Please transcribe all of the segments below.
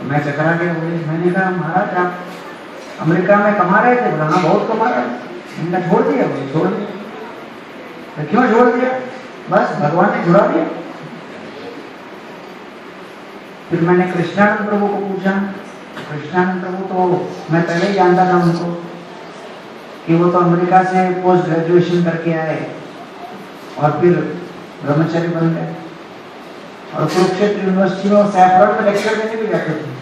मैं चकरा गया। बोले, मैंने कहा महाराज आप अमेरिका में कमा रहे थे? बोला हाँ बहुत कमा रहे थे। मैंने कहा छोड़ दिया? बोले छोड़ दिया। तो क्यों छोड़ दिया? बस भगवान ने छुड़ा दिया। फिर मैंने कृष्णानंद प्रभु को पूछा। कृष्णानंद प्रभु तो मैं पहले ही जानता था उनको कि वो तो अमेरिका से पोस्ट ग्रेजुएशन करके आए और फिर ब्रह्मचारी बन गए और कुरुक्षेत्र यूनिवर्सिटी में सैफरन में लेक्चर देने भी जाते थे।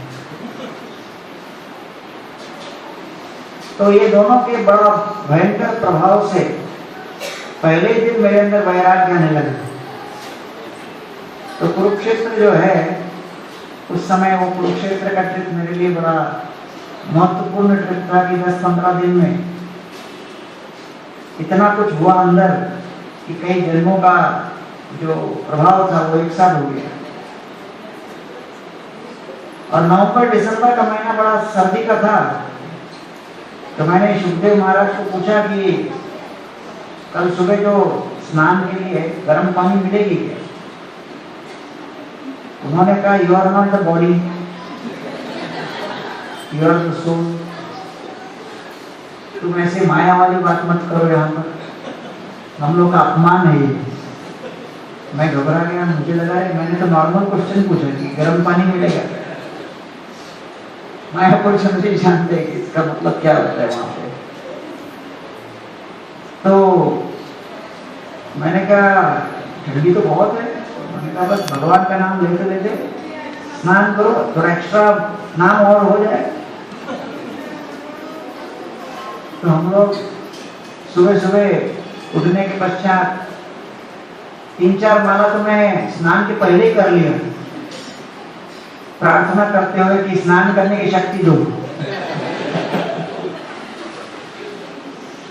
तो ये दोनों के बड़ा भयंकर प्रभाव से पहले ही दिन मेरे अंदर वैराग्य आने लगा। तो कुरुक्षेत्र जो है उस समय वो कुरुक्षेत्र का ट्रिप मेरे लिए बड़ा महत्वपूर्ण ट्रिप था कि 10-15 दिन में इतना कुछ हुआ अंदर कि कई जन्मों का जो प्रभाव था वो एक साथ हो गया। और नवंबर-दिसंबर का महीना बड़ा सर्दी का था। तो मैंने शुभदेव महाराज को पूछा कि कल सुबह जो स्नान के लिए गर्म पानी मिलेगी क्या? उन्होंने कहा you are not the body, you are the soul. तुम ऐसे माया वाली बात मत करो, यहाँ पर हम लोग का अपमान है ये। मैं घबरा गया, मुझे लगा है मैंने तो नॉर्मल क्वेश्चन पूछा कि गर्म पानी मिलेगा। मैं क्वेश्चन नहीं जानते कि इसका मतलब क्या होता है वहां पे। तो मैंने कहा ठंडी तो बहुत है। मैंने कहा बस भगवान का नाम लेते लेते स्नान करो, थोड़ा एक्स्ट्रा नाम और हो जाए। तो हम लोग सुबह सुबह उठने के पश्चात 3-4 माला तो मैं स्नान के पहले ही कर लिया, प्रार्थना करते हुए कि स्नान करने की शक्ति दो।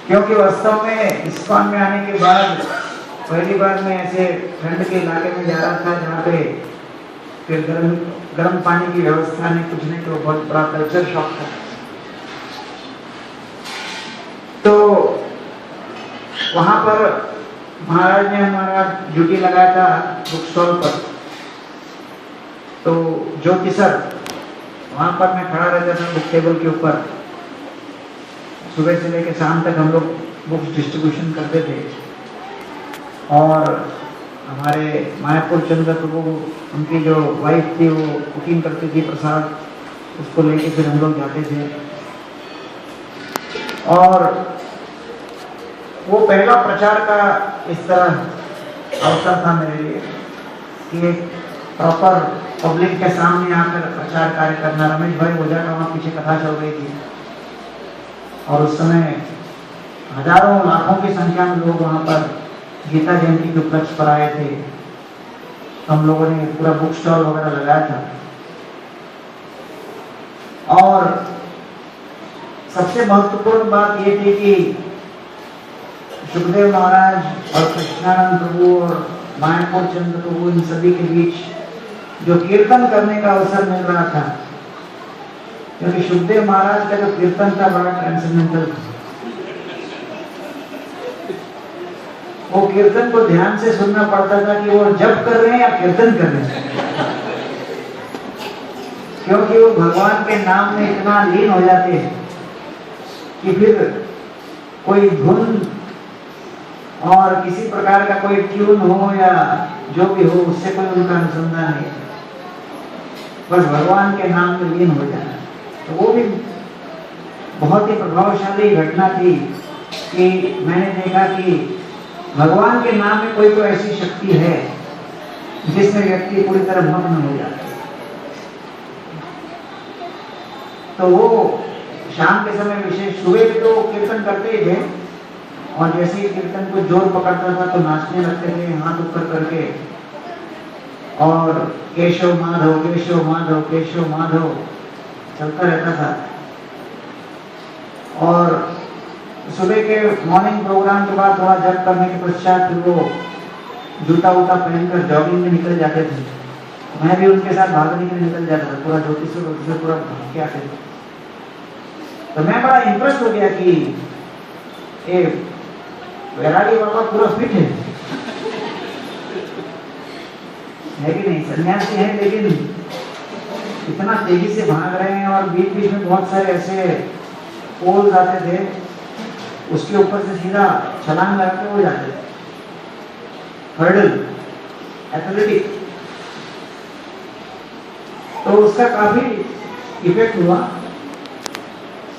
क्योंकि वास्तव में इस्कॉन में आने के बाद पहली बार मैं ऐसे ठंड के इलाके में जा रहा था जहाँ पे फिर गर्म पानी की व्यवस्था नहीं, कुछ नहीं, तो बहुत बड़ा कल्चर शॉक था। तो वहां पर महाराज ने हमारा ड्यूटी लगाया था बुक स्टॉल पर। तो ज्योति सर वहां पर मैं खड़ा रहता था बुक टेबल के ऊपर। सुबह से लेकर शाम तक हम लोग बुक्स डिस्ट्रीब्यूशन करते थे। और हमारे मायापुर चंद्र प्रभु, उनकी जो वाइफ थी वो कुकिंग करती थी प्रसाद, उसको लेके फिर हम लोग जाते थे। और वो पहला प्रचार का इस तरह अवसर था मेरे लिए कि एक प्रॉपर पब्लिक के सामने आकर प्रचार कार्य करना। रमेश भाई ओझा का वहाँ पीछे कथा चल रही थी और उस समय हजारों लाखों की संख्या में लोग वहाँ पर गीता जयंती के उपलक्ष्य पर आए थे। हम लोगों ने पूरा बुक स्टॉल वगैरह लगाया था। और सबसे महत्वपूर्ण बात ये थी कि सुखदेव महाराज और कृष्णानंद प्रभु और मायापुर चंद्र प्रभु, इन सभी के बीच जो कीर्तन करने का अवसर मिल रहा था, क्योंकि सुखदेव महाराज का जो कीर्तन था बड़ा ट्रांसेंडेंटल था। वो कीर्तन को ध्यान से सुनना पड़ता था कि वो जप कर रहे हैं या कीर्तन कर रहे हैं, क्योंकि वो भगवान के नाम में इतना लीन हो जाते हैं कि फिर कोई धुन और किसी प्रकार का कोई ट्यून हो या जो भी हो, उससे कोई उनका अनुसंधान नहीं, बस भगवान के नाम में लीन हो जाना। तो वो भी बहुत ही प्रभावशाली घटना थी कि मैंने देखा कि भगवान के नाम में कोई तो ऐसी शक्ति है जिसमें व्यक्ति पूरी तरह मग्न हो जाता है। तो वो शाम के समय विशेष, सुबह भी तो कीर्तन करते ही थे और जैसे ही कीर्तन को जोर पकड़ता था तो नाचने लगते थे हाथ ऊपर करके, और केशव माधव केशव माधव केशव माधव चलता रहता था। और सुबह के मॉर्निंग प्रोग्राम के बाद थोड़ा जप करने के पश्चात फिर वो जूता वूता पहनकर जॉगिंग में निकल जाते थे। मैं भी उनके साथ भागने के लिए निकल जाता था, पूरा ज्योतिष पूरा भाग के आते थे। तो मैं बड़ा इम्प्रेस हो गया कि ये वैरागी बाबा पूरा फिट है कि नहीं, सन्यासी है लेकिन इतना तेजी से भाग रहे हैं और बीच बीच में बहुत सारे ऐसे पोल्स आते थे, उसके ऊपर से सीधा छलांग लगा के हो जाते थे। हर्डल एथलेटिक, तो उसका काफी इफेक्ट हुआ।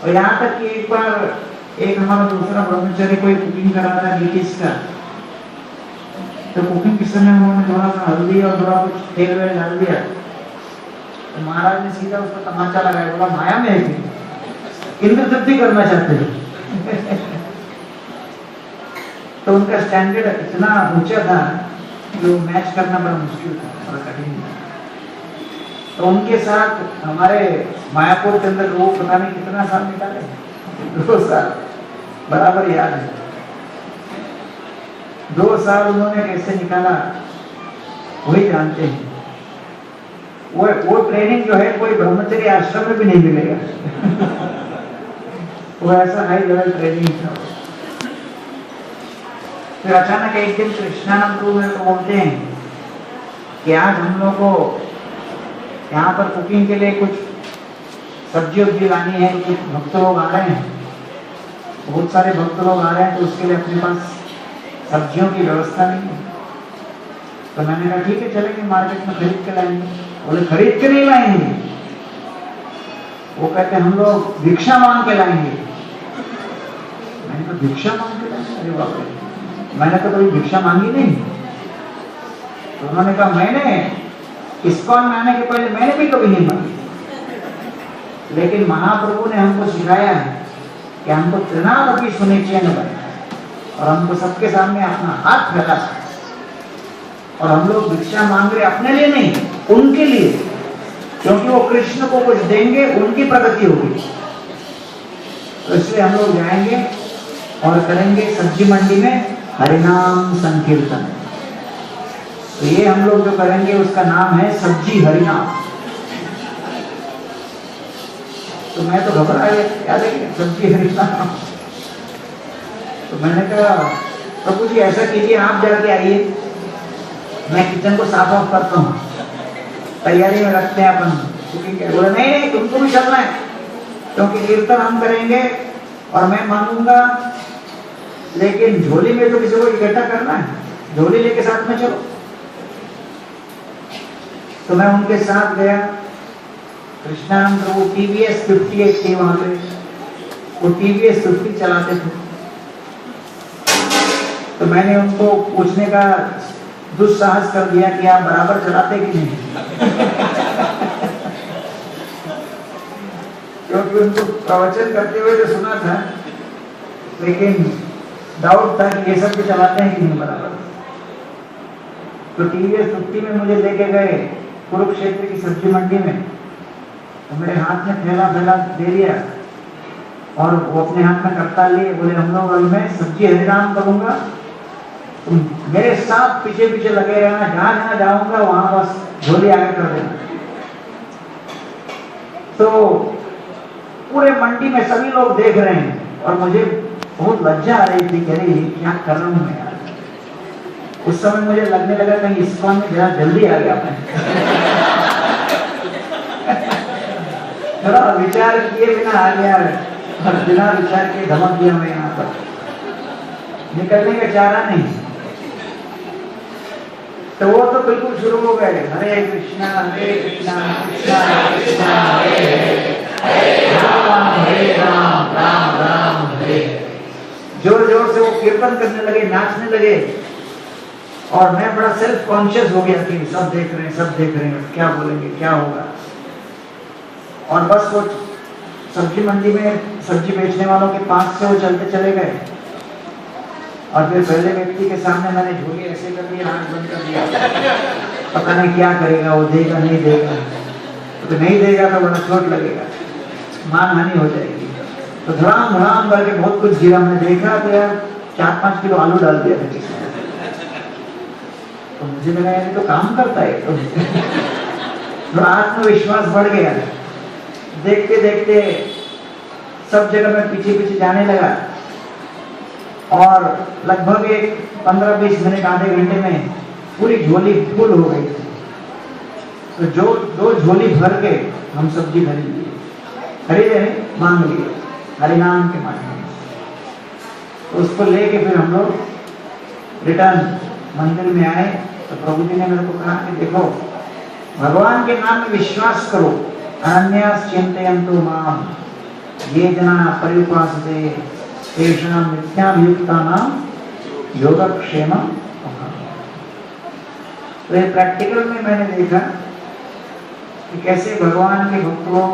और यहाँ तक कि एक बार एक हमारा दूसरा ब्रह्मचारी कोई कुकिंग कर रहा था नीतीश का, तो कुकिंग के समय उन्होंने थोड़ा सा हल्दी और थोड़ा कुछ तेल वेल डाल दिया, तो महाराज ने सीधा उसको तमाचा लगाया, बोला माया में है कि इंद्र तृप्ति करना चाहते हैं। तो उनका स्टैंडर्ड इतना ऊंचा था कि वो मैच करना बड़ा मुश्किल था, बड़ा कठिन था। तो उनके साथ हमारे मायापुर के अंदर वो पता नहीं कितना साल निकाले, 2 साल बराबर याद है। 2 साल उन्होंने कैसे निकाला वही जानते हैं। वो ट्रेनिंग जो है कोई ब्रह्मचर्य आश्रम में भी नहीं मिलेगा। वो ऐसा हाई लेवल ट्रेनिंग था। फिर अचानक एक दिन कृष्णानंद प्रभु मेरे को बोलते हैं कि आज हम लोग को यहाँ पर कुकिंग के लिए कुछ सब्जी उब्जी लानी है, कुछ भक्त लोग आ रहे हैं, बहुत सारे भक्त लोग आ रहे हैं, तो उसके लिए अपने पास सब्जियों की व्यवस्था नहीं है। तो मैंने कहा ठीक है चलेंगे मार्केट में खरीद के लाएंगे। बोले खरीद के नहीं लाएंगे, वो कहते हम लोग भिक्षा मांग के लाएंगे। मैंने कहा भिक्षा मांग के लाएंगे? अरे बाप रे, मैंने तो कभी भिक्षा मांगी नहीं। तो उन्होंने कहा मैंने इस्कॉन में आने के पहले मैंने भी कभी नहीं मांगी, लेकिन महाप्रभु ने हमको सिखाया है कि हमको तृणादपि सुनिचेन बने, और हमको सबके सामने अपना हाथ फैला सकते, और हम लोग भिक्षा मांग रहे अपने लिए नहीं, उनके लिए, क्योंकि वो कृष्ण को कुछ देंगे, उनकी प्रगति होगी। तो इसलिए हम लोग जाएंगे और करेंगे सब्जी मंडी में हरिनाम संकीर्तन। तो ये हम लोग जो करेंगे उसका नाम है सब्जी हरिनाम। तो मैं तो घबरा गया, क्या देंगे सब्जी हरिनाम। तो मैंने कहा प्रभु जी ऐसा कीजिए, आप जाके आइए, मैं किचन को साफ ऑफ करता हूँ, तैयारी में रखते हैं अपन। बोले नहीं नहीं तुमको भी चलना है, क्योंकि कीर्तन हम करेंगे और मैं मांगूंगा, लेकिन झोली में तो किसी को इकट्ठा करना है, झोली लेके साथ में चलो। तो मैं उनके साथ गया। कृष्णानंद प्रभु TVS 58 थी वहां पे, वो TVS 50 चलाते थे। तो मैंने उनको पूछने का दुस्साहस कर दिया कि आप बराबर चलाते कि नहीं। क्योंकि उनको प्रवचन करते हुए जो सुना था, लेकिन डाउट था कि ये सब भी चलाते हैं कि नहीं बराबर। तो TVS 50 में मुझे लेके गए कुरुक्षेत्र की सब्जी मंडी में। तो मेरे हाथ में थैला फैला दे दिया और वो अपने हाथ में करताल लिए, बोले हम लोग अभी मैं सब्जी हरिनाम करूंगा, तुम मेरे साथ पीछे पीछे लगे रहना, जहां जहां जाऊंगा वहां बस झोली आगे कर देना। तो पूरे मंडी में सभी लोग देख रहे हैं और मुझे बहुत लज्जा आ रही थी कि अरे क्या कर रहा हूं मैं यार। उस समय मुझे लगने लगा कहीं इस्कॉन में जरा जल्दी आ गया मैं। थोड़ा विचार किए बिना आ गया और बिना विचार के धमक दिया मैं यहाँ पर, निकलने का चारा नहीं। तो वो तो बिल्कुल शुरू हो गए, हरे कृष्णा कृष्णा कृष्णा हरे राम राम राम हरे। जोर जोर से वो कीर्तन करने लगे, नाचने लगे, और मैं बड़ा सेल्फ कॉन्शियस हो गया कि सब देख रहे हैं, सब देख रहे हैं, क्या बोलेंगे, क्या होगा। और बस वो सब्जी मंडी में सब्जी बेचने वालों के पास से वो चलते चले गए, और फिर पहले व्यक्ति के सामने मैंने झोली ऐसे कर दिया, आंख बंद कर दिया, पता नहीं क्या करेगा, वो देगा नहीं देगा, तो नहीं देगा तो बड़ा चोट लगेगा, मान हानि हो जाएगी। तो धड़ाम धड़ाम करके बहुत कुछ गिरा। मैंने देखा तो यार 4-5 किलो आलू डाल दिया था किसी ने। तो मुझे लगा यार तो काम करता है, तो आत्मविश्वास बढ़ गया। देखते देखते सब जगह मैं पीछे पीछे जाने लगा, और लगभग एक 15-20 मिनट आधे घंटे में पूरी झोली फुल हो गई। तो तो जो 2 झोली भर के हम सब्जी खरीदे मांग लिए हरिनाम के माध्यम से। तो उसको लेके फिर हम लोग रिटर्न मंदिर में आए। तो प्रभु जी ने मेरे को कहा कि देखो, भगवान के नाम में विश्वास करो। अनन्यास चिंतयन्तु माम ये जना पर्युपासते तेषां नित्याभियुक्तानां योगक्षेमम्। तो ये प्रैक्टिकल में मैंने देखा कि कैसे भगवान के भक्त लोग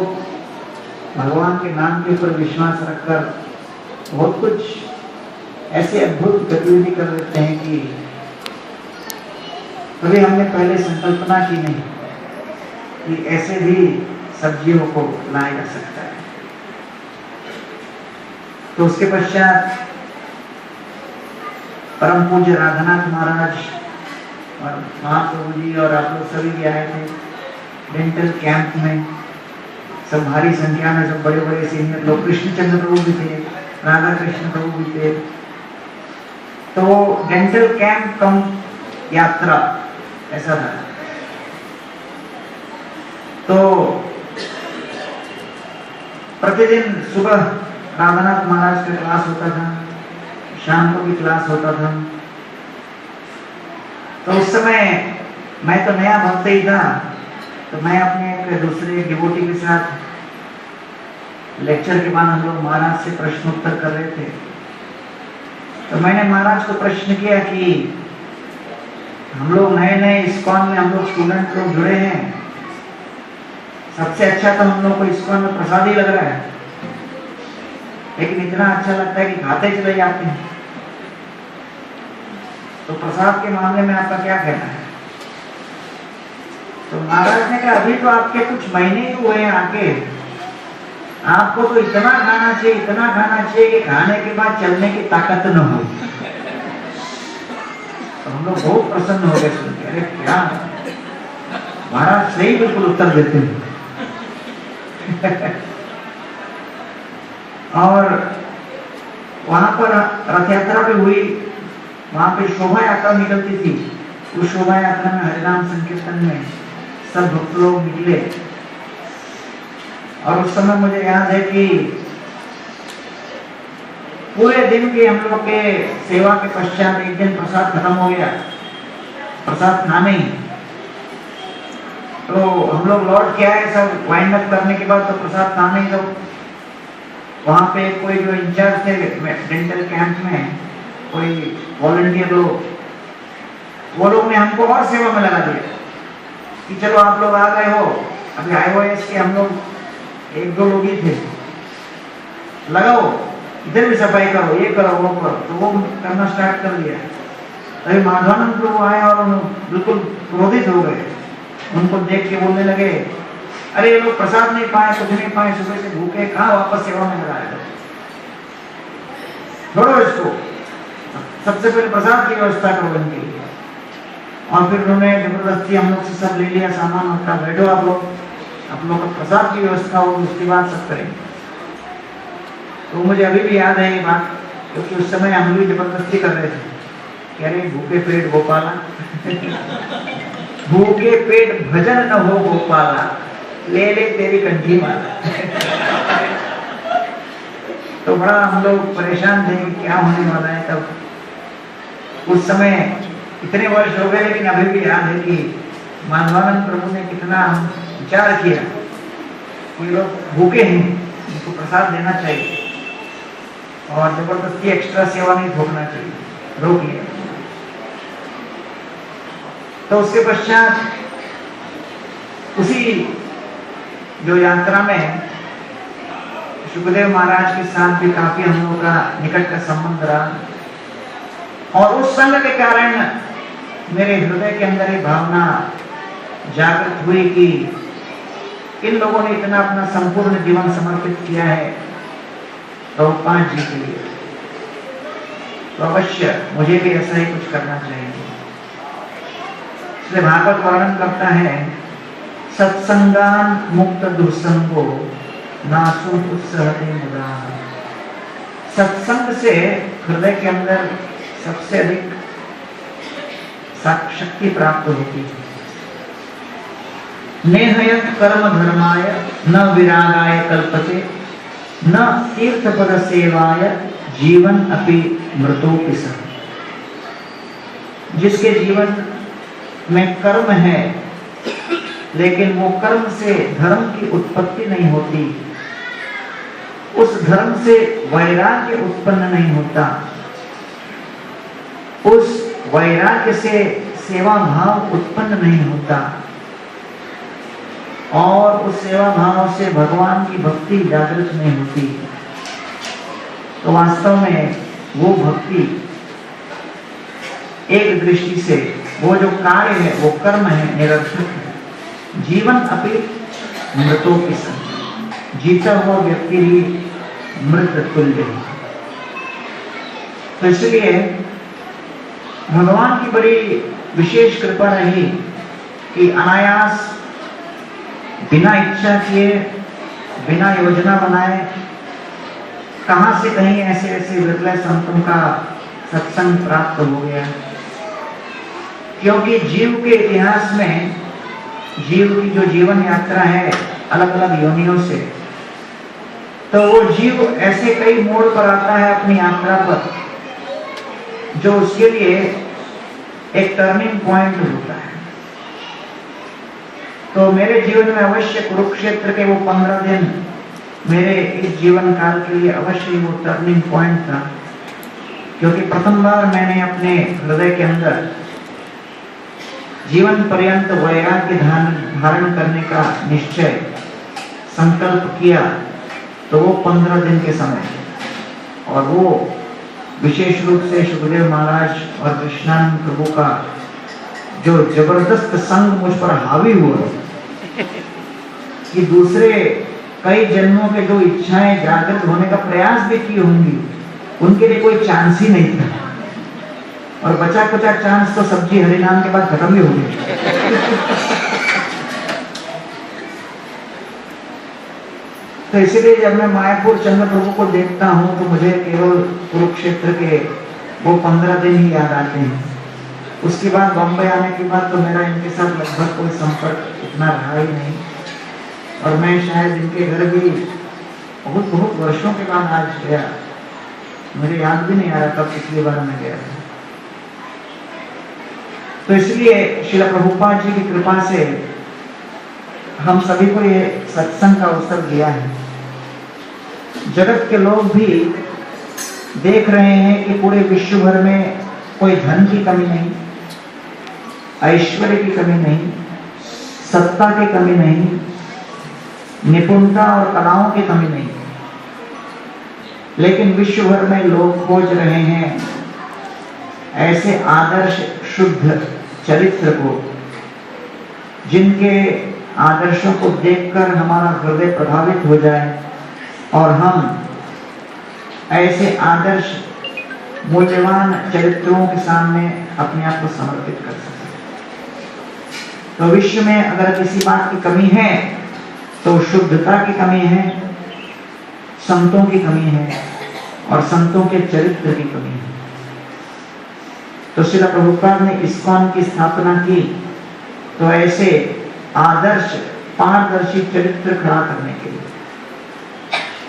भगवान के नाम के ऊपर विश्वास रखकर बहुत कुछ ऐसे अद्भुत गतिविधि कर देते हैं कि कभी हमने पहले संकल्पना की नहीं कि ऐसे भी सब्जियों को लाया जा सकता है। तो उसके पश्चात परम पूज्य राधानाथ महाराज और महाप्रभु जी और आप लोग सभी भी आए थे डेंटल कैंप में। सब भारी संख्या में, सब बड़े बड़े सीनियर लोग, कृष्णचंद्र प्रभु भी थे, राधा कृष्ण प्रभु भी थे। तो डेंटल कैंप कम यात्रा ऐसा था। तो प्रतिदिन सुबह राधानाथ महाराज का क्लास होता था, शाम को भी क्लास होता था। तो उस समय मैं तो नया भक्त ही था, तो मैं अपने एक दूसरे डिवोटी के साथ लेक्चर के बाद हम लोग महाराज से प्रश्न उत्तर कर रहे थे। तो मैंने महाराज को प्रश्न किया कि हम लोग नए नए इस्कॉन में हम लोग स्टूडेंट लोग जुड़े हैं, सबसे अच्छा तो हम लोग को इस्कॉन में प्रसाद ही लग रहा है, लेकिन इतना अच्छा लगता है कि खाते चले जाते हैं। तो प्रसाद के मामले में आपका क्या कहना है? तो महाराज ने कहा अभी तो आपके कुछ महीने ही हुए हैं आके, आपको तो इतना खाना चाहिए कि खाने के बाद चलने की ताकत न हो। तो हम लोग बहुत प्रसन्न हो गए सुन के, अरे क्या महाराज सही बिल्कुल उत्तर देते हैं। और वहां पर रथ यात्रा भी हुई, वहां पे शोभा यात्रा निकलती थी। उस शोभा यात्रा में हरिनाम संकीर्तन में सब भक्त लोग निकले। और उस समय मुझे याद है कि पूरे दिन के हम लोग के सेवा के पश्चात एक दिन प्रसाद खत्म हो गया, प्रसाद था नहीं। तो हम लोग लौट के आए सब वाइंड अप करने के बाद, तो प्रसाद था नहीं। तो वहां पे कोई जो इंचार्ज थे डेंटल कैंप में, कोई वॉलंटियर लोग, वो लोग ने हमको और सेवा में लगा दिया कि चलो आप लोग आ गए हो, अभी IOS के हम लोग 1-2 लोग ही थे, लगाओ इधर भी सफाई करो, ये करो वो करो। तो वो करना स्टार्ट कर दिया। अभी माधवानंद प्रभु आए और बिल्कुल क्रोधित हो गए, उनको देख के बोलने लगे, अरे ये लोग प्रसाद नहीं पाए, कुछ नहीं पाए, सुबह से भूखे, कहाँ वापस सेवा में लगाए, छोड़ो इसको, सबसे पहले प्रसाद की व्यवस्था करो इनके लिए। और फिर उन्होंने जबरदस्ती हम लोग से सब ले लिया सामान, और कहा बैठो आप लोग का प्रसाद की व्यवस्था हो, उसके बाद सब करेंगे। तो मुझे अभी भी याद है ये बात, क्योंकि उस समय हम भी जबरदस्ती कर रहे थे, कह रहे भूखे पेट गोपाला भूखे पेट भजन न हो गोपाला, ले ले तेरी कंठी माला। तो बड़ा हम लोग परेशान थे कि क्या होने वाला है। तब उस समय इतने वर्ष हो गए, लेकिन अभी भी याद है कि माधवानंद प्रभु ने कितना विचार किया, कोई लोग भूखे हैं, उनको प्रसाद देना चाहिए और जबरदस्ती एक्स्ट्रा सेवा नहीं थोपना चाहिए, रोक लिया। तो उसके पश्चात उसी जो यात्रा में सुखदेव महाराज के साथ भी काफी हम लोगों का निकट का संबंध रहा। और उस संग के कारण मेरे हृदय के अंदर ये भावना जागृत हुई कि इन लोगों ने इतना अपना संपूर्ण जीवन समर्पित किया है प्रभुपाद जी के लिए, तो अवश्य मुझे भी ऐसा ही कुछ करना चाहिए। इसलिए भागवत वर्णन करता है, सत्संगान मुक्त दुर्संगो नासु उत्सहते मुदा। सत्संग से हृदय के अंदर सबसे अधिक शक्ति प्राप्त होती है। नेहयत कर्म धर्माय न विरागाय कल्पते न तीर्थपद सेवाय जीवन अपि मृतोपि सः। जिसके जीवन में कर्म है लेकिन वो कर्म से धर्म की उत्पत्ति नहीं होती, उस धर्म से वैराग्य उत्पन्न नहीं होता, उस वैराग्य से सेवा भाव उत्पन्न नहीं होता और उस सेवा भाव से भगवान की भक्ति जागृत नहीं होती, तो वास्तव में वो भक्ति एक दृष्टि से वो जो कार्य है, वो कर्म है, निरर्थक है। जीवन अपि मृतों की संग, जीता हुआ व्यक्ति ही मृत तुल्य है। तो इसलिए भगवान की बड़ी विशेष कृपा रही कि अनायास बिना इच्छा किए, बिना योजना बनाए, कहां से कहीं ऐसे ऐसे विरले संतों का सत्संग प्राप्त हो गया। क्योंकि जीव के इतिहास में जीव की जो जीवन यात्रा है अलग अलग योनियों से, तो वो जीव ऐसे कई मोड़ पर आता है अपनी यात्रा पर, जो उसके लिए एक टर्निंग पॉइंट होता है। तो मेरे जीवन में अवश्य कुरुक्षेत्र के वो 15 दिन मेरे इस जीवन काल के लिए अवश्य वो टर्निंग पॉइंट था, क्योंकि प्रथम बार मैंने अपने हृदय के अंदर जीवन पर्यंत वैराग्य धारण करने का निश्चय संकल्प किया, तो वो 15 दिन के समय, और वो विशेष रूप से सुखदेव महाराज और कृष्णानंद प्रभु का जो जबरदस्त संग मुझ पर हावी हुआ कि दूसरे कई जन्मों के जो इच्छाएं जागृत होने का प्रयास भी की होंगी, उनके लिए कोई चांस ही नहीं था, और बचा कुचा चांस तो सब्जी हरिनाम के बाद खत्म ही हो गई। तो इसीलिए जब मैं मायापुर चंद्र प्रभु को देखता हूं तो मुझे केवल कुरुक्षेत्र के वो 15 दिन ही याद आते हैं। उसके बाद बॉम्बे आने के बाद तो मेरा इनके साथ लगभग कोई संपर्क इतना रहा ही नहीं, और मैं शायद इनके घर भी बहुत वर्षों के बाद आज गया, मुझे याद भी नहीं आ रहा कब पिछली बार मैं गया था। तो इसलिए श्रील प्रभुपाद जी की कृपा से हम सभी को ये सत्संग का अवसर दिया है। जगत के लोग भी देख रहे हैं कि पूरे विश्व भर में कोई धन की कमी नहीं, ऐश्वर्य की कमी नहीं, सत्ता की कमी नहीं, निपुणता और कलाओं की कमी नहीं, लेकिन विश्व भर में लोग खोज रहे हैं ऐसे आदर्श शुद्ध चरित्र को, जिनके आदर्शों को देखकर हमारा हृदय प्रभावित हो जाए और हम ऐसे आदर्श मूल्यवान चरित्रों के सामने अपने आप को समर्पित कर सकें। तो विश्व में अगर किसी बात की कमी है तो शुद्धता की कमी है, संतों की कमी है और संतों के चरित्र की कमी है। तो श्रील प्रभुपाद ने इस्कॉन की स्थापना की तो ऐसे आदर्श पारदर्शी चरित्र खड़ा करने के लिए।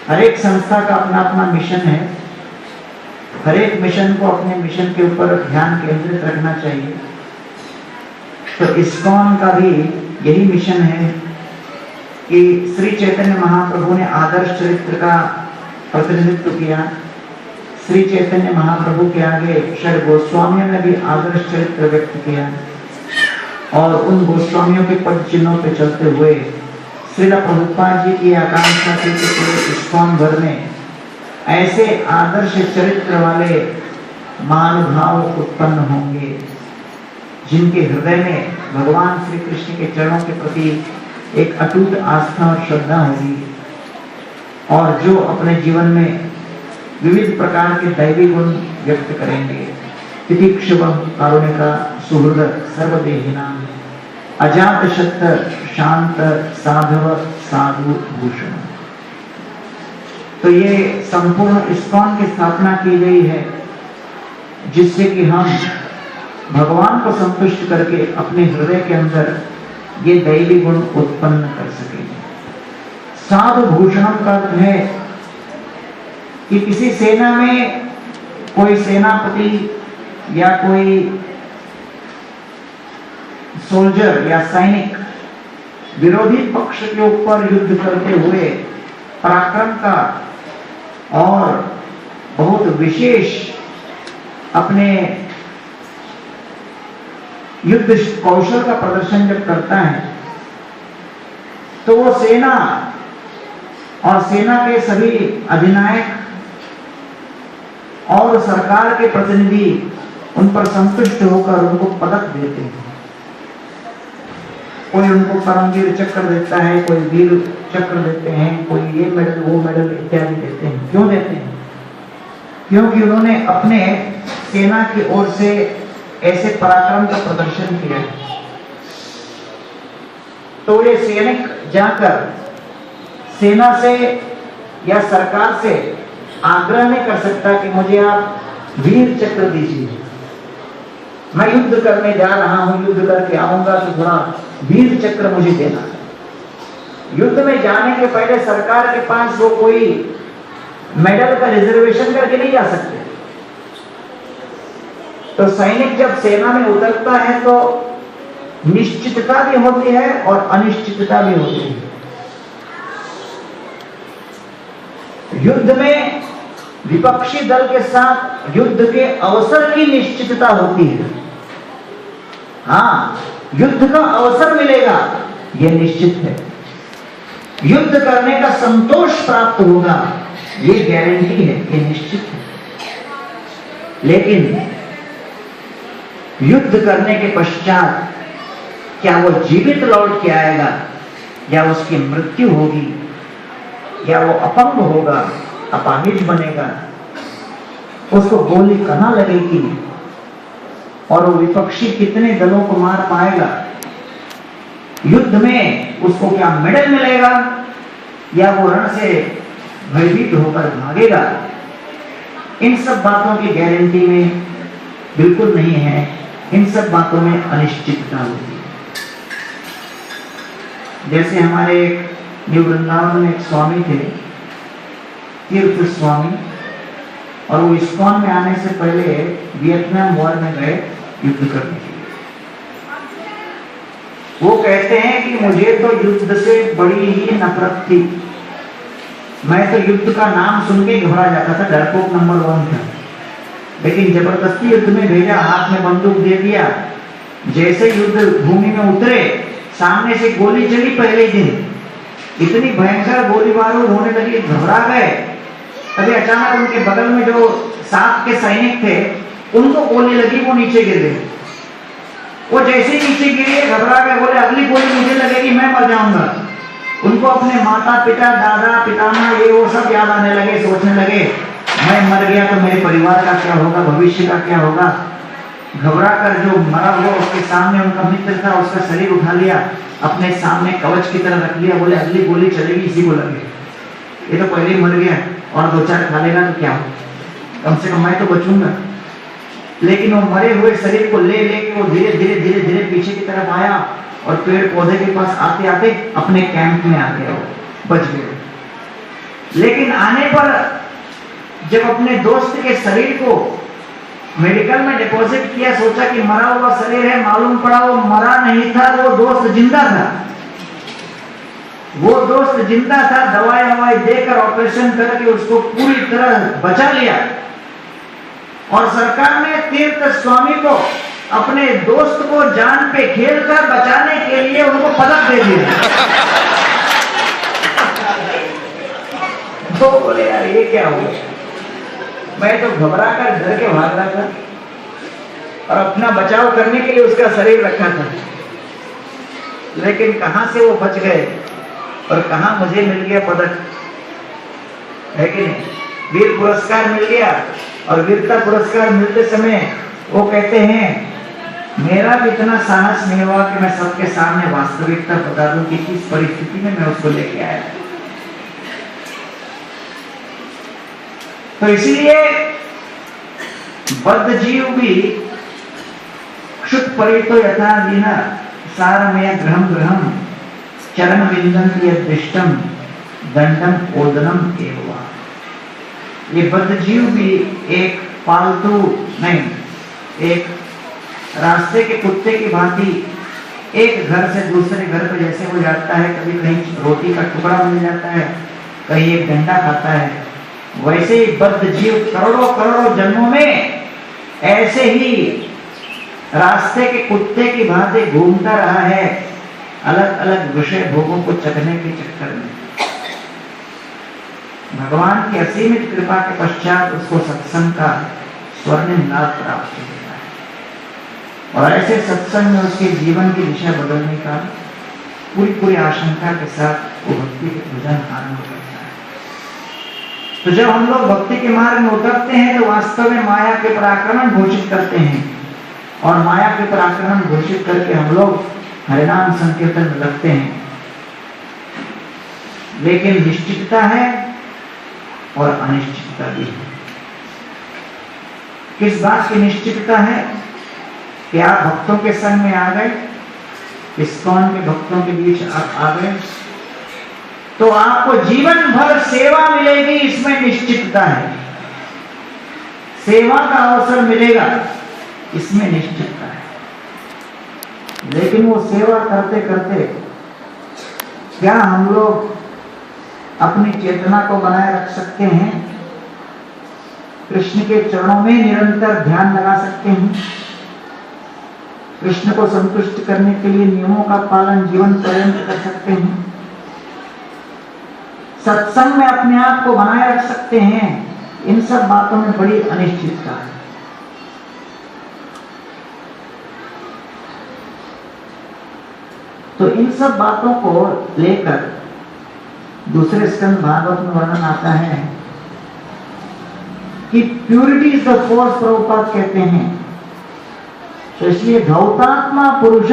हर एक संस्था का अपना अपना मिशन है, हर एक मिशन को अपने मिशन के ऊपर ध्यान केंद्रित रखना चाहिए। तो इस्कॉन का भी यही मिशन है कि श्री चैतन्य महाप्रभु ने आदर्श चरित्र का प्रतिनिधित्व किया। श्री चैतन्य महाप्रभु के आगे षड गोस्वामियों ने भी आदर्श चरित्र व्यक्त किया, और उन गोस्वामियों के पद चिन्हों पे चलते हुए श्रील प्रभुपाद जी की आकांक्षा थी कि पूरे इस्कॉन भर में ऐसे आदर्श चरित्र वाले महानुभाव उत्पन्न होंगे, जिनके हृदय में भगवान श्री कृष्ण के चरणों के प्रति एक अटूट आस्था और श्रद्धा होगी, और जो अपने जीवन में विविध प्रकार के दैवी गुण व्यक्त करेंगे। तितिक्षुवं कारुणिका सुहृद सर्वदेहिनां अजात शत्र शांत साधव साधु भूषण। तो ये संपूर्ण इस्कॉन की स्थापना की गई है, जिससे कि हम भगवान को संतुष्ट करके अपने हृदय के अंदर ये दैवी गुण उत्पन्न कर सकेंगे। साधु भूषणम का अर्थ है कि किसी सेना में कोई सेनापति या कोई सोल्जर या सैनिक विरोधी पक्ष के ऊपर युद्ध करते हुए पराक्रम का और बहुत विशेष अपने युद्ध कौशल का प्रदर्शन जब करता है तो वो सेना और सेना के सभी अधिनायक और सरकार के प्रतिनिधि उन पर संतुष्ट होकर उनको पदक देते हैं। कोई उनको परमवीर चक्र देता है, कोई वीर चक्र देते हैं, कोई ये मेडल वो मेडल इत्यादि देते हैं। क्यों देते हैं? क्योंकि उन्होंने अपने सेना की ओर से ऐसे पराक्रम का प्रदर्शन किया है। तो ये सैनिक जाकर सेना से या सरकार से आग्रह नहीं कर सकता कि मुझे आप वीर चक्र दीजिए, मैं युद्ध करने जा रहा हूं, युद्ध करके आऊंगा तो थोड़ा वीर चक्र मुझे देना। युद्ध में जाने के पहले सरकार के पास वो कोई मेडल का रिजर्वेशन करके नहीं जा सकते। तो सैनिक जब सेना में उतरता है तो निश्चितता भी होती है और अनिश्चितता भी होती है। युद्ध में विपक्षी दल के साथ युद्ध के अवसर की निश्चितता होती है। हाँ, युद्ध का अवसर मिलेगा यह निश्चित है, युद्ध करने का संतोष प्राप्त होगा ये गारंटी है, ये निश्चित है। लेकिन युद्ध करने के पश्चात क्या वो जीवित लौट के आएगा या उसकी मृत्यु होगी या वो अपंग होगा, अपाहिज बनेगा, उसको गोली कहां लगेगी और वो विपक्षी कितने दलों को मार पाएगा, युद्ध में उसको क्या मेडल मिलेगा या वो रण से भयभीत होकर भागेगा, इन सब बातों की गारंटी में बिल्कुल नहीं है। इन सब बातों में अनिश्चितता होती है। जैसे हमारे न्यू वृंदावन में एक स्वामी थे, तीर्थ स्वामी, और वो इस्कॉन में आने से पहले वियतनाम वॉर में गए युद्ध करने के लिए। वो कहते हैं कि मुझे तो युद्ध से बड़ी ही नफरत थी, मैं तो युद्ध का नाम सुन के घबरा जाता था, डरपोक नंबर 1 था। लेकिन जबरदस्ती युद्ध में भेजा, हाथ में बंदूक दे दिया, जैसे युद्ध भूमि में उतरे सामने से गोली चली पहले दिन, इतनी भयंकर गोली बारूद होने लगी, घबरा गए। तभी अचानक उनके बगल में जो साथ के सैनिक थे उनको गोली लगी, वो नीचे गिर गए। वो जैसे ही नीचे गिरे घबरा गए, बोले अगली गोली मुझे लगेगी, मैं मर जाऊंगा। उनको अपने माता पिता, दादा पितामह ये वो सब याद आने लगे, सोचने लगे मैं मर गया तो मेरे परिवार का क्या होगा, भविष्य का क्या होगा। घबरा कर जो मरा हुआ उसके सामने उनका मित्र था, उसका शरीर उठा लिया, अपने सामने कवच की तरह रख लिया, बोले अगली गोली चलेगी इसी को लगे, ये तो पहले ही मर गया और 2-4 खा लेगा तो क्या हो, कम से कम मैं तो बचूंगा। लेकिन वो मरे हुए शरीर को ले लेके वो धीरे धीरे धीरे धीरे पीछे की तरफ आया और पेड़ पौधे के पास आते आते अपने कैंप में आ गया, बच गए। लेकिन आने पर जब अपने दोस्त के शरीर को मेडिकल में डिपॉजिट किया, सोचा कि मरा हुआ शरीर है, मालूम पड़ा वो मरा नहीं था, वो दोस्त जिंदा था। वो दोस्त जिंदा था, दवाई हवाई देकर ऑपरेशन करके उसको पूरी तरह बचा लिया। और सरकार ने तीर्थ स्वामी को, अपने दोस्त को जान पे खेलकर बचाने के लिए उनको पदक दे दिया। तो बोले यार ये क्या हुआ, मैं तो घबरा कर डर के भाग रहा था और अपना बचाव करने के लिए उसका शरीर रखा था। लेकिन कहां से वो बच गए और कहां मुझे मिल गया पदक, है कि नहीं। वीर पुरस्कार मिल गया और वीरता पुरस्कार मिलते समय वो कहते हैं मेरा भी इतना साहस नहीं हुआ कि मैं सबके सामने वास्तविकता बता दूं कि किस परिस्थिति में मैं उसको लेके आया। तो इसलिए बद्ध जीव भी क्षुत परितो यथा दीना सारमेय ग्रहम ग्रहम चरण विंदन्ति यद्दृष्टम दंडम ओदनम एवं। ये बद्धजीव भी एक पालतू नहीं, एक रास्ते के कुत्ते की भांति एक घर से दूसरे घर पर जैसे वो जाता है, कभी कहीं रोटी का टुकड़ा मिल जाता है, कहीं एक डंडा खाता है, वैसे ही बद्धजीव करोड़ों करोड़ों जन्मों में ऐसे ही रास्ते के कुत्ते की भांति घूमता रहा है, अलग अलग विषय भोगों को चखने के चक्कर में। भगवान की असीमित कृपा के पश्चात उसको सत्संग का स्वर्णिम लाभ प्राप्त होता है और ऐसे सत्संग में उसके जीवन की दिशा बदलने का पूरी आशंका के साथ वो भक्ति के भजन आरंभ करता है। तो जब हम लोग भक्ति के मार्ग में उतरते हैं तो वास्तव में माया के पराक्रमण घोषित करते हैं और माया के पराक्रमण घोषित करके हम लोग हरिनाम संकीर्तन में लगते हैं। लेकिन निश्चितता है और अनिश्चितता भी है। किस बात की निश्चितता है कि आप भक्तों के संग में आ गए, इस्कॉन के भक्तों के बीच आप आ गए तो आपको जीवन भर सेवा मिलेगी, इसमें निश्चितता है। सेवा का अवसर मिलेगा, इसमें निश्चितता है। लेकिन वो सेवा करते करते क्या हम लोग अपनी चेतना को बनाए रख सकते हैं? कृष्ण के चरणों में निरंतर ध्यान लगा सकते हैं? कृष्ण को संतुष्ट करने के लिए नियमों का पालन जीवन पर्यंत कर सकते हैं? सत्संग में अपने आप को बनाए रख सकते हैं? इन सब बातों में बड़ी अनिश्चितता है। तो इन सब बातों को लेकर दूसरे स्कंद भागवत में वर्णन आता है कि purity is the force, Prabhupada कहते हैं। तो इसलिए धौतात्मा पुरुष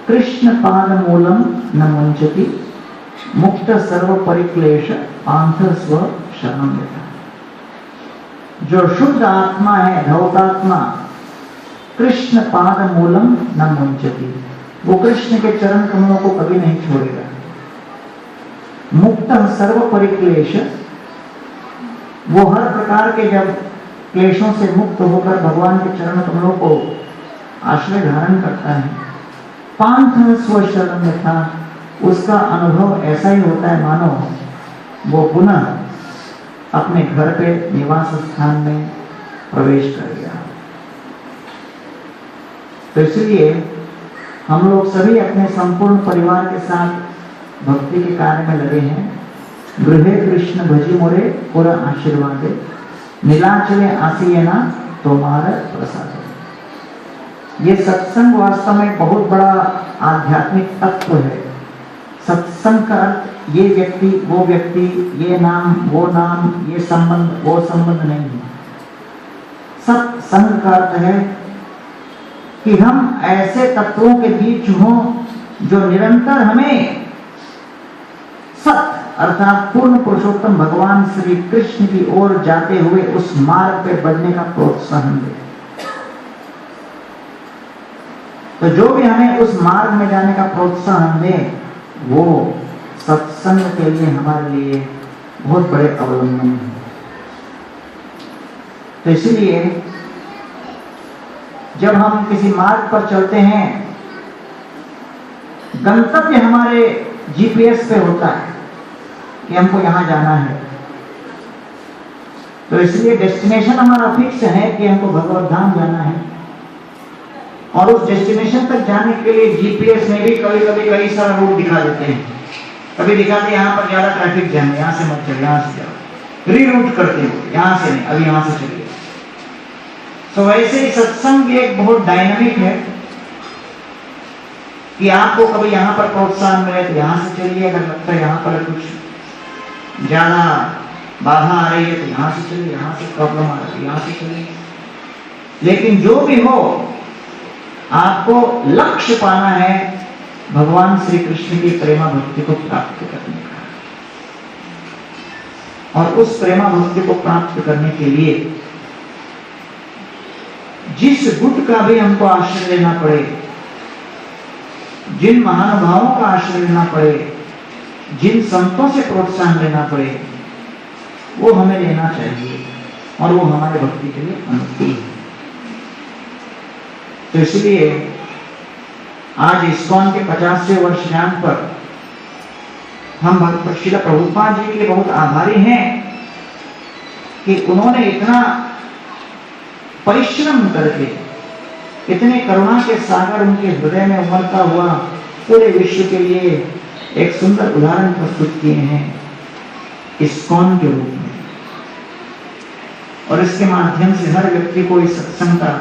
कृष्ण पाद मूलम न मुंचति मुक्त सर्व परिक्लेश पांथ स्व शरणं यथा। जो शुद्ध आत्मा है, धौतात्मा, कृष्ण पाद मूलम न मुंचति, वो कृष्ण के चरण कमलों को कभी नहीं छोड़ेगा। मुक्त सर्व परिक्लेश, वो हर प्रकार के जब क्लेशों से मुक्त होकर भगवान के चरण कमलों को आश्रय धारण करता है, पांथ स्व शरणं यथा, उसका अनुभव ऐसा ही होता है मानो वो पुनः अपने घर पे निवास स्थान में प्रवेश कर गया। तो इसलिए हम लोग सभी अपने संपूर्ण परिवार के साथ भक्ति के कार्य में लगे हैं। गृहे कृष्ण भजी मोरे पूरा आशीर्वादे, नीलाचले आसीना तुम्हारा प्रसाद। ये सत्संग वास्तव में बहुत बड़ा आध्यात्मिक तत्व है। सत्संग का अर्थ ये व्यक्ति वो व्यक्ति, ये नाम वो नाम, ये संबंध वो संबंध नहीं है। सत्संग का अर्थ है कि हम ऐसे तत्वों के बीच हों जो निरंतर हमें सत अर्थात पूर्ण पुरुषोत्तम भगवान श्री कृष्ण की ओर जाते हुए उस मार्ग पे बढ़ने का प्रोत्साहन दे। तो जो भी हमें उस मार्ग में जाने का प्रोत्साहन दे, वो सत्संग के लिए हमारे लिए बहुत बड़े अवलंबन है। तो इसलिए जब हम किसी मार्ग पर चलते हैं, गंतव्य हमारे जीपीएस पे होता है कि हमको यहां जाना है। तो इसलिए डेस्टिनेशन हमारा फिक्स है कि हमको भगवत धाम जाना है और उस डेस्टिनेशन तक जाने के लिए जीपीएस में भी कभी कभी कई सारा रूट दिखा देते हैं। कभी दिखाते हैं यहाँ पर ज्यादा ट्रैफिक जैम है, यहाँ से मत चलो, यहाँ से जाओ, रीरूट करते हो, यहाँ से नहीं, अभी यहाँ से चलिए। तो वैसे ही सत्संग एक बहुत डायनामिक है कि आपको कभी यहाँ पर प्रोत्साहन मिले तो यहाँ से चलिए, अगर लगता है यहाँ पर कुछ ज्यादा बाधा आ रही है तो यहाँ से चलिए, यहाँ से प्रॉब्लम आ रही है यहाँ से चलिए। लेकिन जो भी हो, आपको लक्ष्य पाना है भगवान श्री कृष्ण की प्रेमा भक्ति को प्राप्त करने का, और उस प्रेमा भक्ति को प्राप्त करने के लिए जिस गुट का भी हमको आश्रय लेना पड़े, जिन महानुभावों का आश्रय लेना पड़े, जिन संतों से प्रोत्साहन लेना पड़े, वो हमें लेना चाहिए और वो हमारे भक्ति के लिए अनुकूल है। तो इसलिए आज इस्कॉन के 50वें वर्षगांठ पर हम भगवान श्रील प्रभुपाद जी के बहुत आभारी हैं कि उन्होंने इतना परिश्रम करके, इतने करुणा के सागर उनके हृदय में उमड़ता हुआ पूरे विश्व के लिए एक सुंदर उदाहरण प्रस्तुत किए हैं इस्कॉन के रूप में। और इसके माध्यम से हर व्यक्ति को इस सत्संग का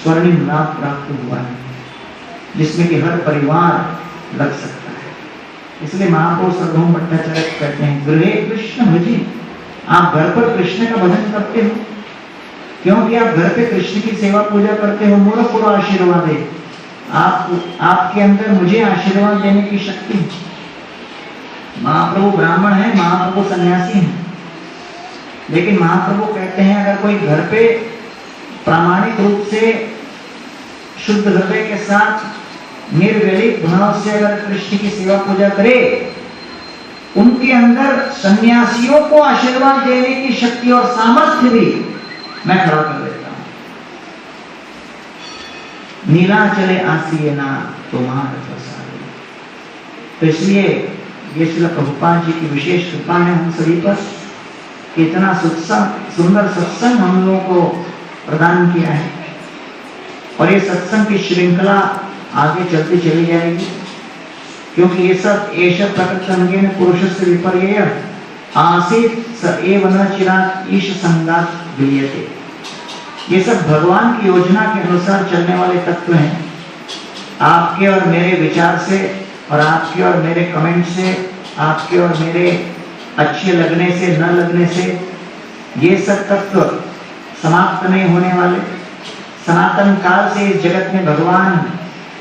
स्वर्णिम लाभ प्राप्त हुआ है, जिसमें कि हर परिवार लग सकता है। इसलिए महाप्रभु सर्वभौम भट्टाचार्य कहते हैं, गृहे कृष्ण भजी। आप घर पर कृष्ण का भजन करते हो क्योंकि आप घर पे कृष्ण की सेवा पूजा करते हो। मोर पूरा आशीर्वाद है, आपके अंदर मुझे आशीर्वाद देने की शक्ति है। महाप्रभु ब्राह्मण है, महाप्रभु सन्यासी है, लेकिन महाप्रभु कहते हैं अगर कोई घर पे प्रामाणिक रूप से शुद्ध हृदय के साथ निर्वेलित भाव से अगर कृष्ण की सेवा पूजा करे, उनके अंदर सन्यासियों को आशीर्वाद देने की शक्ति और सामर्थ्य भी मैं खड़ा कर देता हूं। नीलाचले आसिए ना तुम्हार प्रसाद। तो इसलिए ये श्रील प्रभुपाद जी की विशेष कृपा है हम सभी पर, इतना सुंदर सत्संग हम लोगों को प्रदान किया है। और ये सत्संग की श्रृंखला आगे चलती चली जाएगी, क्योंकि ये सब एष प्रकृतंगेन पुरुषस्य विपर्यय आसीत् स एव न चिरात् ईश संगात् विलीयते। ये सब भगवान की योजना के अनुसार चलने वाले तत्व हैं। आपके और मेरे विचार से और आपके और मेरे कमेंट से, आपके और मेरे अच्छे लगने से न लगने से ये सब तत्व समाप्त नहीं होने वाले। सनातन काल से इस जगत में भगवान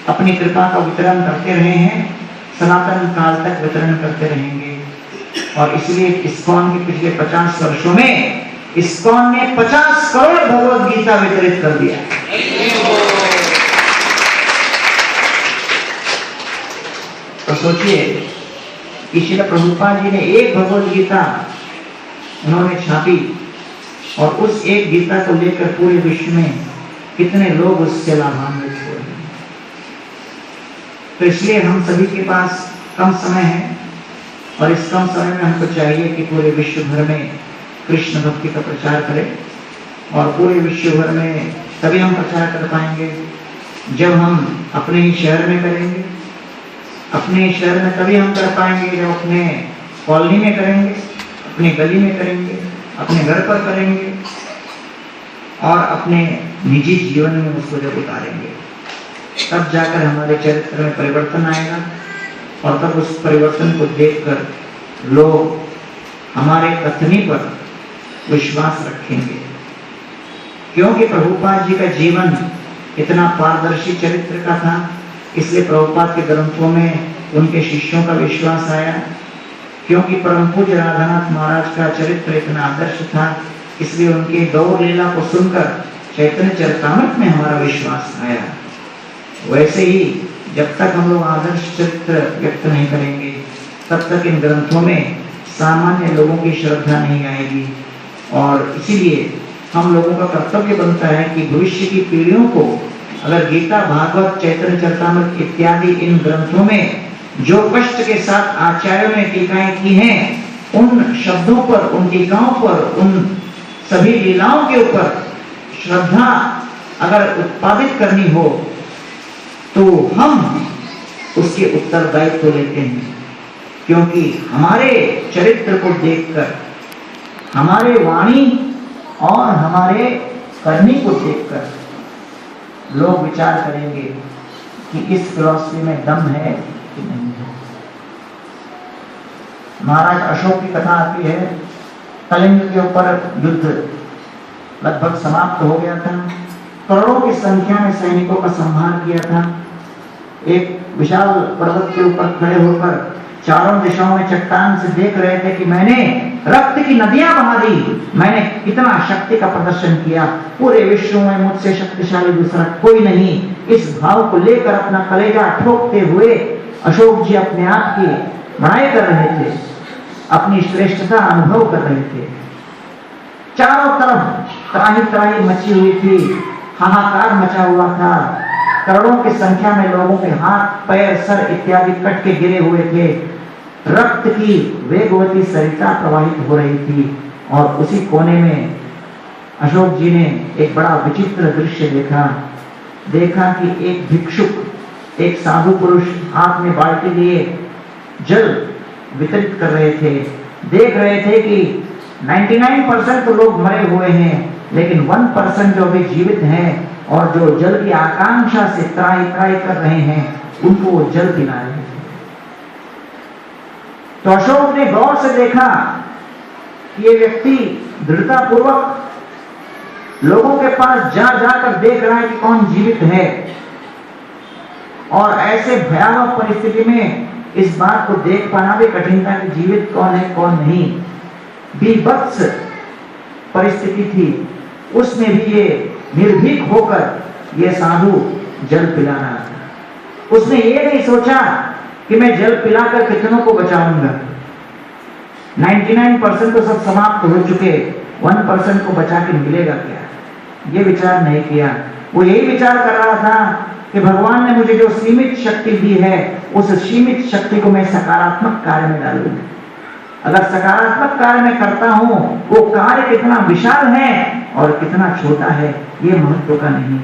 अपनी कृपा का वितरण करते रहे हैं, सनातन काल तक वितरण करते रहेंगे। और इसलिए इस्कॉन के पिछले 50 वर्षों में इस्कॉन ने 50 करोड़ भगवद गीता वितरित कर दिया। तो सोचिए कि श्रील प्रभुपाद जी ने एक भगवद गीता उन्होंने छापी और उस एक गीता को लेकर पूरे विश्व में कितने लोग उससे लाभान्वित हो रहे हैं। तो इसलिए हम सभी के पास कम समय है और इस कम समय में हमको चाहिए कि पूरे विश्व भर में कृष्ण भक्ति का प्रचार करें। और पूरे विश्व भर में तभी हम प्रचार कर पाएंगे जब हम अपने ही शहर में करेंगे। अपने शहर में तभी हम कर पाएंगे जब अपने कॉलोनी में करेंगे, अपने गली में करेंगे, अपने घर पर करेंगे और अपने निजी जीवन में उसको जब उतारेंगे, तब जाकर हमारे चरित्र में परिवर्तन आएगा। और तब उस परिवर्तन को देखकर लोग हमारे कथनी पर विश्वास रखेंगे, क्योंकि प्रभुपाद जी का जीवन इतना पारदर्शी चरित्र का था। इसलिए प्रभुपाद के ग्रंथों में उनके शिष्यों का विश्वास आया, क्योंकि परम पूज्य राधानाथ महाराज का चरित्र इतना आदर्श था। इसलिए उनके गौर लीला को सुनकर चैतन्य चरितामृत में हमारा विश्वास आया। वैसे ही जब तक हम लोग आदर्श चरित्र व्यक्त नहीं करेंगे, तब तक इन ग्रंथों में सामान्य लोगों की श्रद्धा नहीं आएगी। और इसीलिए हम लोगों का कर्तव्य बनता है कि भविष्य की पीढ़ियों को अगर गीता, भागवत, चैतन्य चरितामृत इत्यादि इन ग्रंथों में जो कष्ट के साथ आचार्यों ने टीकाएं की हैं, उन शब्दों पर, उन टीकाओं पर, उन सभी लीलाओं के ऊपर श्रद्धा अगर उत्पादित करनी हो तो हम उसके उत्तरदायित्व लेते हैं। क्योंकि हमारे चरित्र को देखकर, हमारे वाणी और हमारे करनी को देखकर लोग विचार करेंगे कि इस फिलॉसफी में दम है कि नहीं है। महाराज अशोक की कथा आती है, कलिंग के ऊपर युद्ध लगभग समाप्त हो गया था। करोड़ों की संख्या में सैनिकों का संहार किया था। एक विशाल पर्वत के ऊपर खड़े होकर चारों दिशाओं में चट्टान से देख रहे थे कि मैंने रक्त की नदियां बहा दी, मैंने कितना शक्ति का प्रदर्शन किया, पूरे विश्व में मुझसे शक्तिशाली दूसरा कोई नहीं। इस भाव को लेकर अपना कलेजा ठोकते हुए अशोक जी अपने आप की बड़ाई कर रहे थे, अपनी श्रेष्ठता अनुभव कर रहे थे। चारों तरफ त्राही त्राही मची हुई थी, हाहाकार मचा हुआ था। करोड़ों की संख्या में लोगों के हाथ पैर सर इत्यादि कट के गिरे हुए थे। रक्त की वेगवती सरिता प्रवाहित हो रही थी और उसी कोने में अशोक जी ने एक बड़ा विचित्र दृश्य देखा कि एक भिक्षुक, एक साधु पुरुष हाथ में बाल्टी लिए जल वितरित कर रहे थे। देख रहे थे कि 99% तो लोग मरे हुए हैं, लेकिन 1% जो भी जीवित हैं और जो जल की आकांक्षा से त्राही त्राही कर रहे हैं, उनको वो जल पिला रहे थे। तो अशोक ने गौर से देखा कि ये व्यक्ति दृढ़तापूर्वक लोगों के पास जा जाकर देख रहा है कि कौन जीवित है, और ऐसे भयावह परिस्थिति में इस बात को देख पाना भी कठिन था कि जीवित कौन है कौन नहीं। बीभत्स परिस्थिति थी, उसमें भी ये निर्भीक होकर ये साधु जल पिला रहा था। उसने ये नहीं सोचा कि मैं जल पिलाकर कितनों को बचाऊंगा। 99% तो सब समाप्त हो चुके, 1% को बचा के मिलेगा क्या, ये विचार नहीं किया। वो यही विचार कर रहा था कि भगवान ने मुझे जो सीमित शक्ति दी है, उस सीमित शक्ति को मैं सकारात्मक कार्य में डालूं। अगर सकारात्मक कार्य में करता हूं, वो कार्य कितना विशाल है और कितना छोटा है, ये महत्व का नहीं,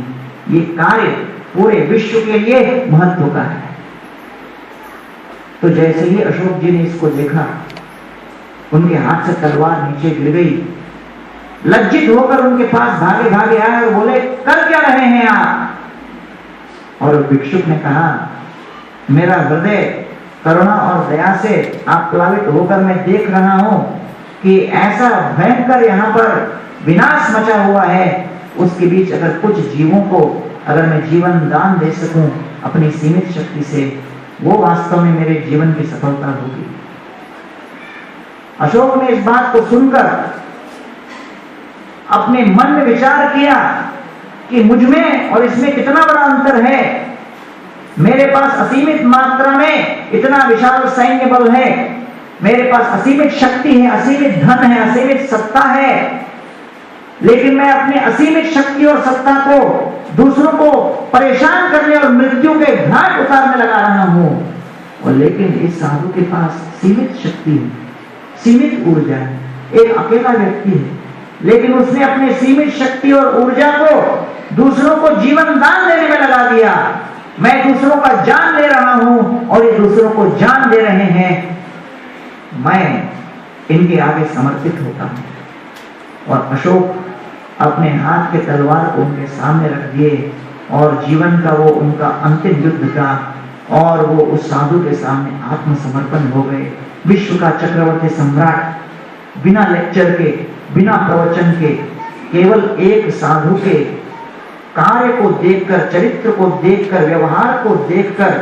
ये कार्य पूरे विश्व के लिए महत्व का है। तो जैसे ही अशोक जी ने इसको देखा, उनके हाथ से तलवार नीचे गिर गई। लज्जित होकर उनके पास भागे भागे आए और बोले, कर क्या रहे हैं आप? और भिक्षुक ने कहा, मेरा हृदय करुणा और दया से आप प्लावित होकर मैं देख रहा हूं कि ऐसा भयंकर यहाँ पर विनाश मचा हुआ है, उसके बीच अगर कुछ जीवों को अगर मैं जीवन दान दे सकूं अपनी सीमित शक्ति से, वो वास्तव में मेरे जीवन की सफलता होगी। अशोक ने इस बात को सुनकर अपने मन में विचार किया कि मुझ में और इसमें कितना बड़ा अंतर है। मेरे पास असीमित मात्रा में इतना विशाल सैन्य बल है, मेरे पास असीमित शक्ति है, असीमित धन है, असीमित सत्ता है, लेकिन मैं अपने असीमित शक्ति और सत्ता को दूसरों को परेशान करने और मृत्यु के घाट उतारने लगा रहा हूं। और लेकिन इस साधु के पास सीमित शक्ति है, सीमित ऊर्जा है, एक अकेला व्यक्ति है, लेकिन उसने अपने सीमित शक्ति और ऊर्जा को दूसरों को जीवन दान देने में लगा दिया। मैं दूसरों का जान ले रहा हूं और ये दूसरों को जान दे रहे हैं, मैं इनके आगे समर्पित होता हूं। और अशोक अपने हाथ के तलवार को उनके सामने रख दिए और जीवन का वो उनका अंतिम युद्ध था, और वो उस साधु के सामने आत्मसमर्पण हो गए। विश्व का चक्रवर्ती सम्राट बिना लेक्चर के, बिना प्रवचन के, केवल एक साधु के कार्य को देखकर, चरित्र को देखकर, व्यवहार को देखकर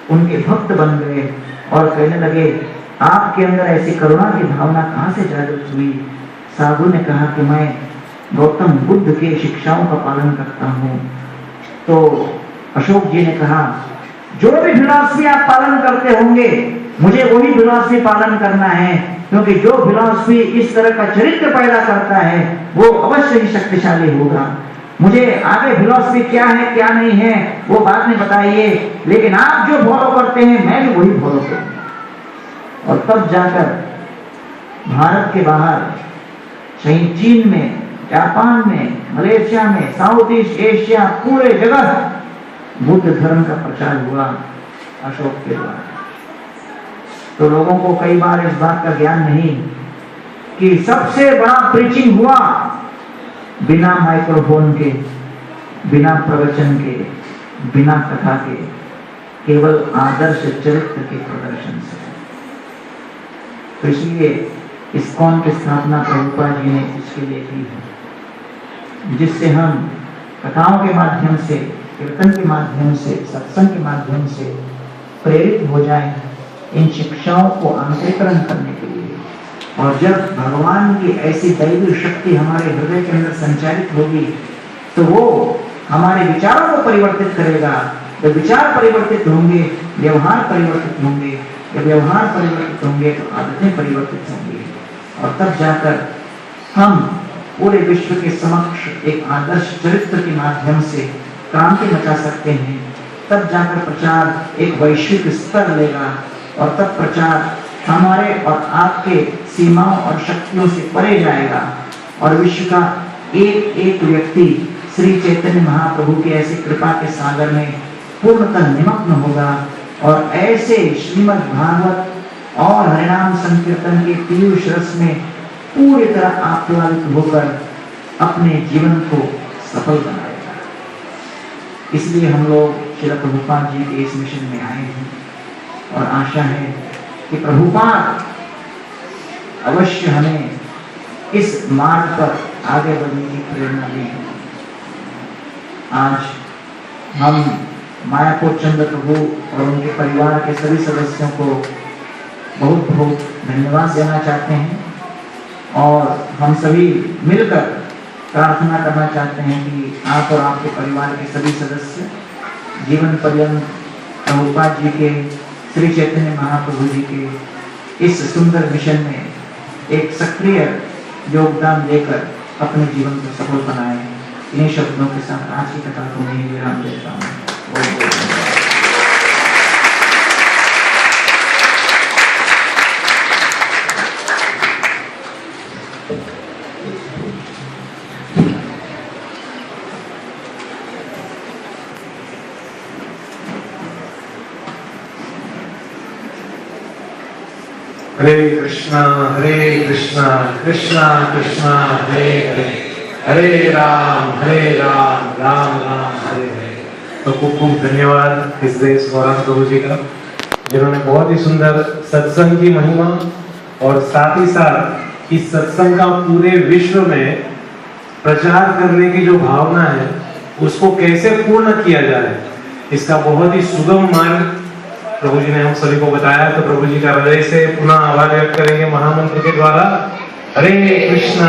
उनके भक्त बन गए और कहने लगे, आपके अंदर ऐसी करुणा की भावना कहां से जागृत हुई? साधु ने कहा कि मैं गौतम बुद्ध के शिक्षाओं का पालन करता हूं। तो अशोक जी ने कहा, जो भी फिलॉसफी आप पालन करते होंगे, मुझे वही फिलॉसफी पालन करना है, क्योंकि जो फिलॉसफी इस तरह का चरित्र पैदा करता है वो अवश्य ही शक्तिशाली होगा। मुझे आगे फिलॉसफी क्या है क्या नहीं है वो बाद में बताइए, लेकिन आप जो फॉलो करते हैं मैं भी वही फॉलो करूंगा। और तब जाकर भारत के बाहर, चीन में, जापान में, मलेशिया में, साउथ ईस्ट एशिया, पूरे जगह बुद्ध धर्म का प्रचार हुआ अशोक के द्वारा। तो लोगों को कई बार इस बात का ज्ञान नहीं कि सबसे बड़ा प्रीचिंग हुआ बिना माइक्रोफोन के, बिना प्रवचन के, बिना कथा के, केवल आदर्श चरित्र के प्रदर्शन से। तो इसलिए इस्कॉन की स्थापना प्रभुपाद जी ने इसके लिए की है, जिससे हम कथाओं के माध्यम से, कीर्तन के माध्यम से, सत्संग के माध्यम से प्रेरित हो जाएं इन शिक्षाओं को अंतरीकरण करने के लिए। और जब भगवान की ऐसी दैवी शक्ति हमारे हृदय के अंदर संचारित होगी तो वो हमारे विचारों को परिवर्तित करेगा। जब विचार परिवर्तित होंगे, व्यवहार परिवर्तित होंगे, जब व्यवहार परिवर्तित होंगे तो आदतें परिवर्तित होंगी, और तब जाकर हम पूरे विश्व के समक्ष एक आदर्श चरित्र के माध्यम से क्रांति मचा सकते हैं। तब जाकर प्रचार एक वैश्विक स्तर लेगा, और तब प्रचार हमारे और आपके सीमाओं और शक्तियों से परे जाएगा, और विश्व का एक एक व्यक्ति श्री चैतन्य महाप्रभु के ऐसे कृपा के सागर में पूर्णतः निमग्न होगा, और ऐसे श्रीमद् भागवत और हरिनाम संकीर्तन के पीयूष रस में पूरी तरह आप्लावित होकर अपने जीवन को सफल बनाएगा। इसलिए हम लोग श्रील प्रभुपाद जी के इस मिशन में आए हैं, और आशा है कि प्रभुपाद अवश्य हमें इस मार्ग पर आगे बढ़ने की प्रेरणा दें। आज हम मायापुर चंद्र प्रभु और उनके परिवार के सभी सदस्यों को बहुत बहुत धन्यवाद देना चाहते हैं, और हम सभी मिलकर प्रार्थना करना चाहते हैं कि आप और आपके परिवार के सभी सदस्य जीवन पर्यंत प्रभुपाद जी के, श्री चैतन्य महाप्रभु जी के इस सुंदर मिशन में एक सक्रिय योगदान देकर अपने जीवन को सफल बनाए। इन्हीं शब्दों के साथ आज की कथा को मैं विराम देता हूँ। हरे कृष्णा कृष्णा कृष्णा हरे हरे, हरे राम राम राम हरे हरे। तो खूब खूब धन्यवाद इस देश गौरांग प्रभु जी का, जिन्होंने बहुत ही सुंदर सत्संग की महिमा और साथ ही साथ इस सत्संग का पूरे विश्व में प्रचार करने की जो भावना है उसको कैसे पूर्ण किया जाए, इसका बहुत ही सुगम मार्ग प्रभु जी ने हम सभी को बताया। तो प्रभु जी का हृदय से पुनः आभार व्यक्त करेंगे महामंत्र के द्वारा। हरे कृष्णा